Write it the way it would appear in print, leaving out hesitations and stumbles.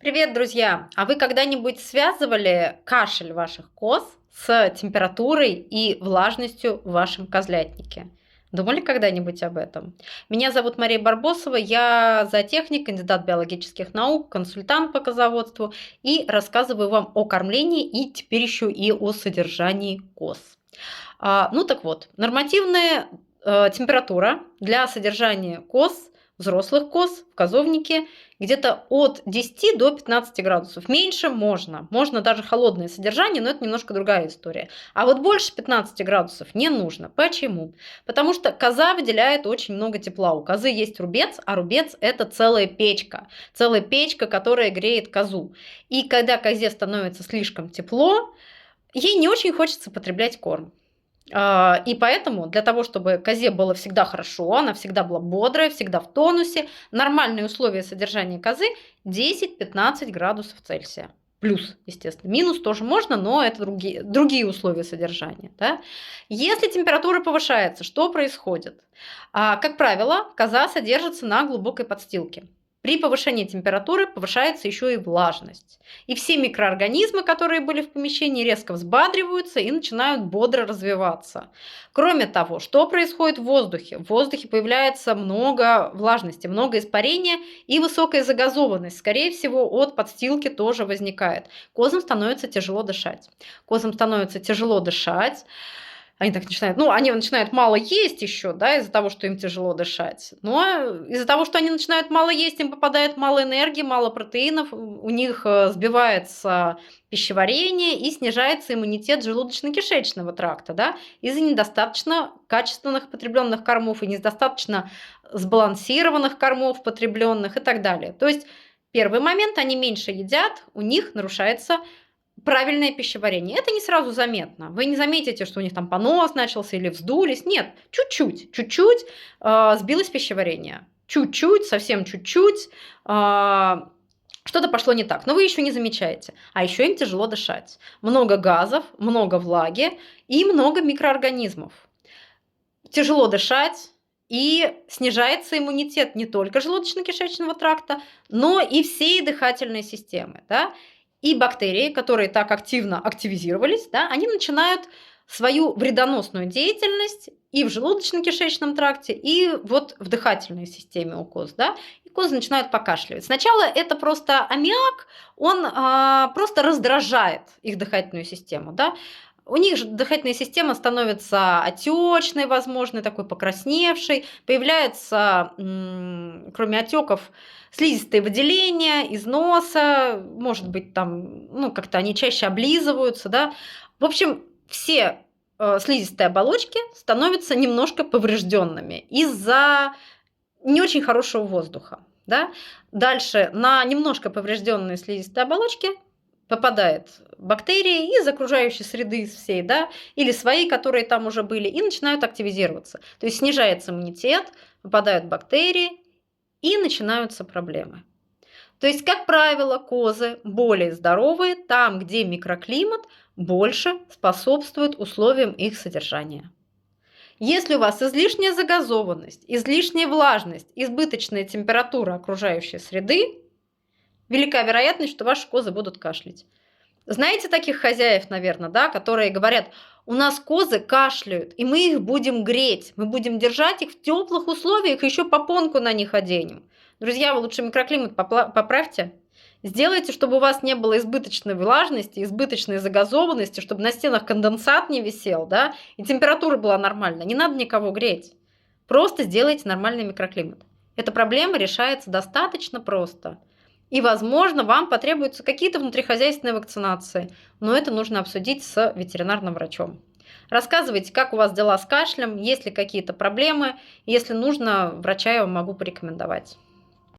Привет, друзья! А вы когда-нибудь связывали кашель ваших коз с температурой и влажностью в вашем козлятнике? Думали когда-нибудь об этом? Меня зовут Мария Барбосова, я зоотехник, кандидат биологических наук, консультант по козоводству и рассказываю вам о кормлении и теперь еще и о содержании коз. Ну так вот, нормативная температура для содержания коз, взрослых коз в козовнике где-то от 10 до 15 градусов. Меньше можно. Можно даже холодное содержание, но это немножко другая история. А вот больше 15 градусов не нужно. Почему? Потому что коза выделяет очень много тепла. У козы есть рубец, а рубец – это целая печка. Целая печка, которая греет козу. И когда козе становится слишком тепло, ей не очень хочется потреблять корм. И поэтому для того, чтобы козе было всегда хорошо, она всегда была бодрая, всегда в тонусе, нормальные условия содержания козы 10-15 градусов Цельсия. Плюс, естественно. Минус тоже можно, но это другие условия содержания. Да? Если температура повышается, что происходит? Как правило, коза содержится на глубокой подстилке. При повышении температуры повышается еще и влажность. И все микроорганизмы, которые были в помещении, резко взбадриваются и начинают бодро развиваться. Кроме того, что происходит в воздухе? В воздухе появляется много влажности, много испарения и высокая загазованность. Скорее всего, от подстилки тоже возникает. Козам становится тяжело дышать. Они так начинают, они начинают мало есть еще, да, из-за того, что им тяжело дышать. Но из-за того, что они начинают мало есть, им попадает мало энергии, мало протеинов, у них сбивается пищеварение и снижается иммунитет желудочно-кишечного тракта, да, из-за недостаточно качественных потребленных кормов и недостаточно сбалансированных кормов потребленных и так далее. То есть первый момент, они меньше едят, у них нарушается правильное пищеварение. Это не сразу заметно. Вы не заметите, что у них там понос начался или вздулись. Нет, чуть-чуть сбилось пищеварение. Чуть-чуть, совсем чуть-чуть что-то пошло не так, но вы еще не замечаете. А еще им тяжело дышать. Много газов, много влаги и много микроорганизмов. Тяжело дышать, и снижается иммунитет не только желудочно-кишечного тракта, но и всей дыхательной системы. Да? И бактерии, которые так активно активизировались, да, они начинают свою вредоносную деятельность и в желудочно-кишечном тракте, и вот в дыхательной системе у коз. Да, и козы начинают покашливать. Сначала это просто аммиак, он просто раздражает их дыхательную систему. Да. У них же дыхательная система становится отечной, возможно, такой покрасневшей. Появляется, кроме отеков, слизистые выделения из носа, может быть, там, как-то они чаще облизываются, да. В общем, все слизистые оболочки становятся немножко поврежденными из-за не очень хорошего воздуха. Да. Дальше на немножко поврежденные слизистые оболочки попадает бактерии из окружающей среды всей, да, или свои, которые там уже были, и начинают активизироваться. То есть снижается иммунитет, попадают бактерии, и начинаются проблемы. То есть, как правило, козы более здоровые там, где микроклимат больше способствует условиям их содержания. Если у вас излишняя загазованность, излишняя влажность, избыточная температура окружающей среды, велика вероятность, что ваши козы будут кашлять. Знаете таких хозяев, наверное, да, которые говорят: у нас козы кашляют, и мы их будем греть, мы будем держать их в теплых условиях, еще попонку на них оденем. Друзья, вы лучше микроклимат поправьте. Сделайте, чтобы у вас не было избыточной влажности, избыточной загазованности, чтобы на стенах конденсат не висел, да, и температура была нормальная. Не надо никого греть. Просто сделайте нормальный микроклимат. Эта проблема решается достаточно просто. И, возможно, вам потребуются какие-то внутрихозяйственные вакцинации, но это нужно обсудить с ветеринарным врачом. Рассказывайте, как у вас дела с кашлем, есть ли какие-то проблемы. Если нужно, врача я вам могу порекомендовать.